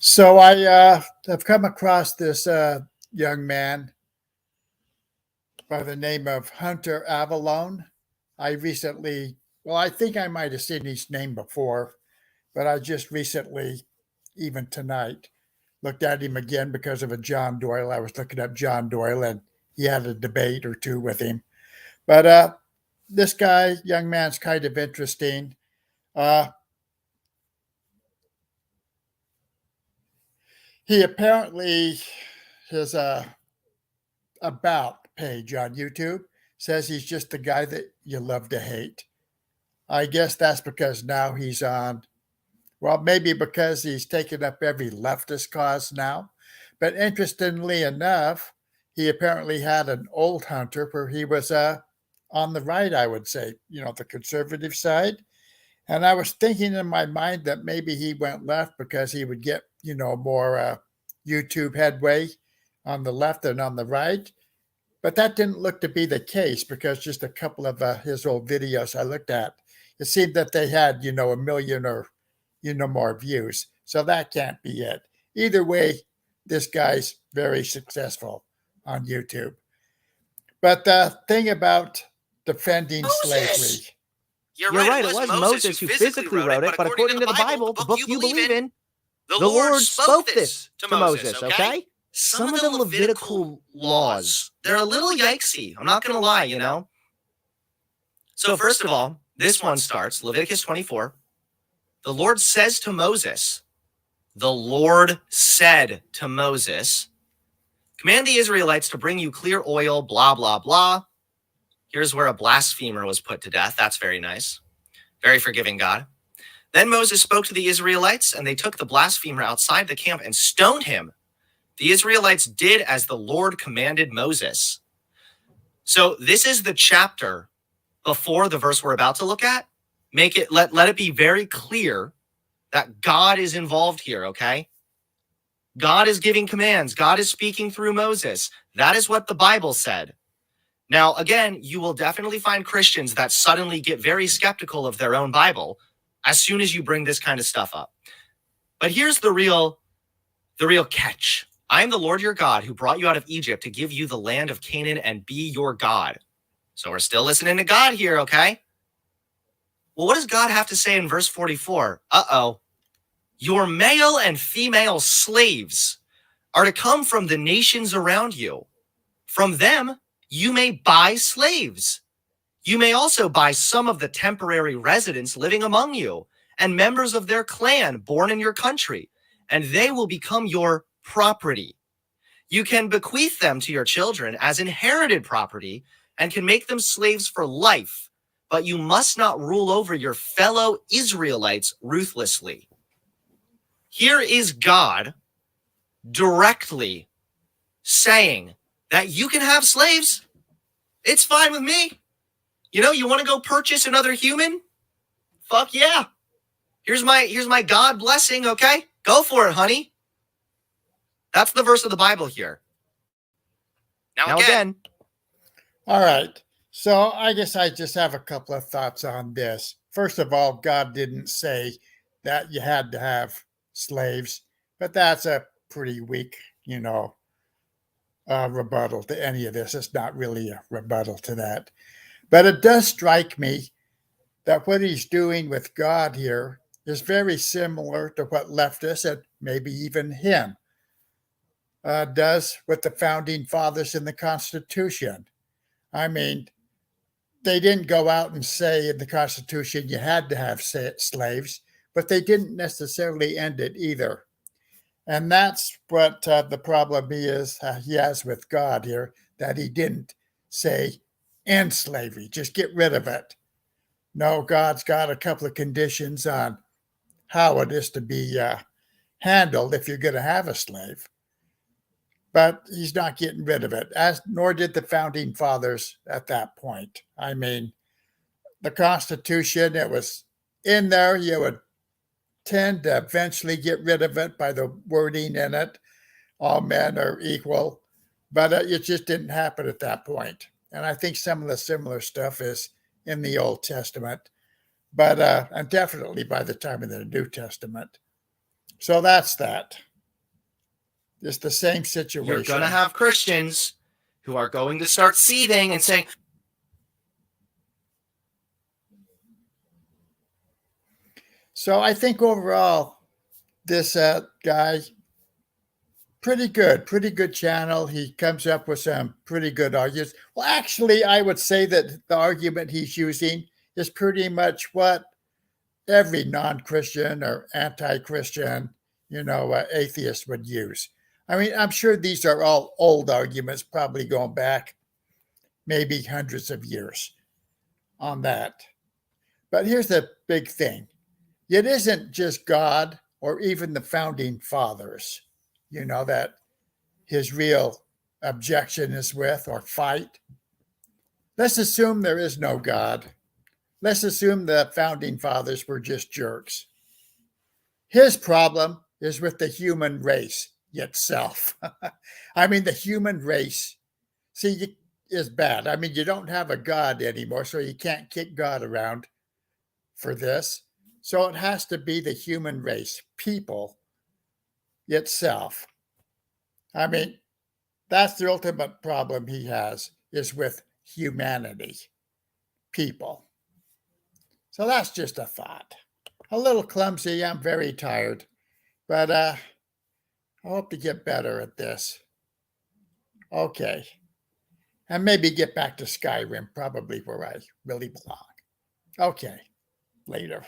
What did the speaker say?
So I have come across this young man by the name of Hunter Avallone. I recently, well, I think I might have seen his name before, but I just recently, even tonight, looked at him again because of a John Doyle. I was looking up John Doyle and he had a debate or two with him. But this guy, young man's kind of interesting. Uh, he apparently his about page on YouTube says he's just the guy that you love to hate. I guess that's because now he's on, well, maybe because he's taken up every leftist cause now. But interestingly enough, he apparently had an old Hunter where he was on the right, I would say, the conservative side. And I was thinking in my mind that maybe he went left because he would get, more YouTube headway on the left than on the right. But that didn't look to be the case because just a couple of his old videos I looked at, it seemed that they had, a million or, more views. So that can't be it. Either way, this guy's very successful on YouTube. But the thing about defending slavery. You're right. It was Moses who physically wrote it, but according to the Bible, the book you believe in, the Lord spoke this to Moses, okay? Some of the Levitical laws, they're a little yikesy. I'm not going to lie, So first of all, this one starts, Leviticus 24. The Lord says to Moses, the Lord said to Moses, command the Israelites to bring you clear oil, blah, blah, blah. Here's where a blasphemer was put to death. That's very nice. Very forgiving God. Then Moses spoke to the Israelites, and they took the blasphemer outside the camp and stoned him. The Israelites did as the Lord commanded Moses. So this is the chapter before the verse we're about to look at. Let it be very clear that God is involved here, okay? God is giving commands. God is speaking through Moses. That is what the Bible said. Now, again, you will definitely find Christians that suddenly get very skeptical of their own Bible as soon as you bring this kind of stuff up. But here's the real catch. I am the Lord your God who brought you out of Egypt to give you the land of Canaan and be your God. So we're still listening to God here, okay? Well, what does God have to say in verse 44? Your male and female slaves are to come from the nations around you. From them, you may buy slaves. You may also buy some of the temporary residents living among you and members of their clan born in your country, and they will become your property. You can bequeath them to your children as inherited property and can make them slaves for life, but you must not rule over your fellow Israelites ruthlessly. Here is God directly saying that you can have slaves. It's fine with me. You want to go purchase another human? Fuck yeah. Here's my God blessing, okay? Go for it, honey. That's the verse of the Bible here. Now again. All right. So I guess I just have a couple of thoughts on this. First of all, God didn't say that you had to have slaves, but that's a pretty weak, rebuttal to any of this. It's not really a rebuttal to that. But it does strike me that what he's doing with God here is very similar to what leftists, and maybe even him, does with the founding fathers in the Constitution. I mean, they didn't go out and say in the Constitution you had to have slaves, but they didn't necessarily end it either. And that's what the problem he has with God here, that he didn't say end slavery, just get rid of it. No, God's got a couple of conditions on how it is to be handled if you're going to have a slave. But he's not getting rid of it, nor did the founding fathers at that point. I mean, the Constitution, it was in there. You would tend to eventually get rid of it by the wording in it. All men are equal. But it just didn't happen at that point. And I think some of the similar stuff is in the Old Testament, but and definitely by the time of the New Testament. So that's that. It's the same You're situation. going to have Christians who are going to start seething and saying, so I think overall, this guy, pretty good channel. He comes up with some pretty good arguments. Well, actually, I would say that the argument he's using is pretty much what every non-Christian or anti-Christian, atheist would use. I mean, I'm sure these are all old arguments, probably going back maybe hundreds of years on that. But here's the big thing. It isn't just God or even the founding fathers, that his real objection is with or fight. Let's assume there is no God. Let's assume the founding fathers were just jerks. His problem is with the human race itself. I mean, the human race, is bad. I mean, you don't have a God anymore, so you can't kick God around for this. So it has to be the human race, people itself. I mean, that's the ultimate problem he has, is with humanity, people. So that's just a thought. A little clumsy. I'm very tired, but I hope to get better at this. Okay. And maybe get back to Skyrim, probably where I really belong. Okay. Later.